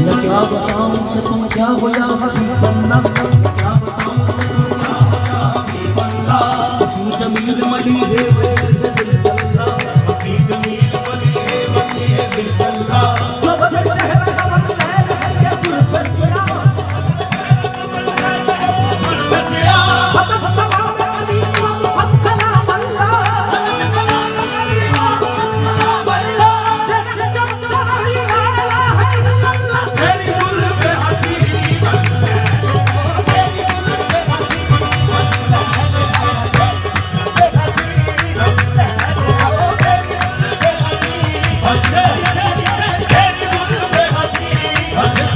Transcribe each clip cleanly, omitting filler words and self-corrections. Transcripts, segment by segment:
मैं क्या बताऊं कि तुम क्या हो या हबीब अल्लाह, क्या बताऊं क्या हो या हबीब अल्लाह। हसी जमील मली है जिल्लल्लाह, हसी जमील मली है जिल्लल्लाह। जो चेहरा कमल लैल है ये गुलफसिया, गुलफसिया बता बता अली को बहुत कलाम अल्लाह, कलाम अल्लाह। जब चढ़ी ला इलाहा इल्लल्लाह, तेरी गुल पे हबीब अल्लाह, तेरी गुल पे हबीब अल्लाह, तेरी गुल पे हबीब अल्लाह।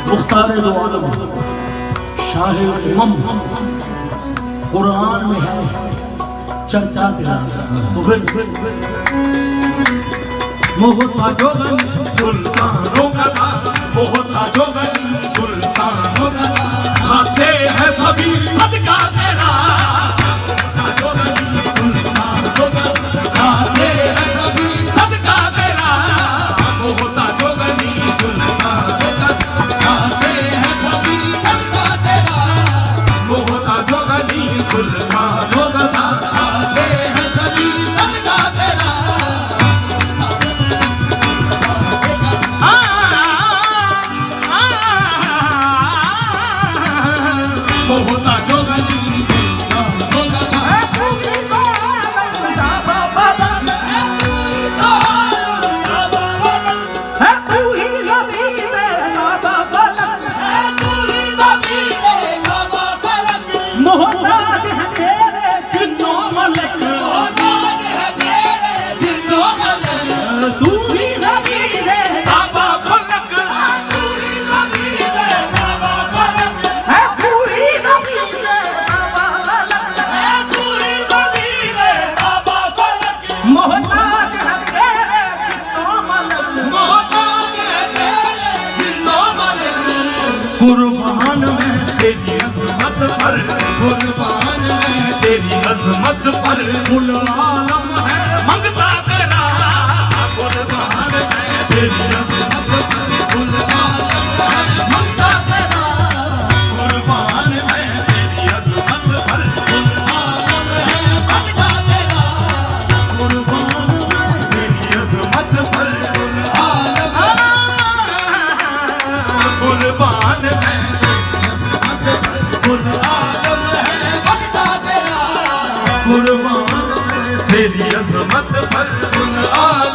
मुख्तार दो आलम शाह उम्मम कुरान में है चर्चा तेरा। तो फिर मोहताजों सुल्तानों का मोहताजों सुल्तानों का खाते हैं सभी सदका तेरा। सुल्तानों का खाते हैं सभी सदका तेरा। मोहताजों सुल्तानों का खाते हैं सभी सदका तेरा। मोहताजों सुल्तानों का खाते हैं सभी सदका तेरा। मोहताजों कुर्बान मैं तेरी अजमत पर, कुर्बान मैं तेरी अजमत पर, कुल आलम है मंगता तेरा, कुर्बान मैं तेरी अजमत पर, कुल आलम है मंगता तेरा, कुर्बान मैं तेरी अजमत पर, कुल आलम है मंगता तेरा, कुर्बान मैं तेरी अजमत पर, कुल आलम कुर्बान मैं कुल आलम है मंगता तेरा, कुर्बान मैं तेरी अजमत पर, कुल आलम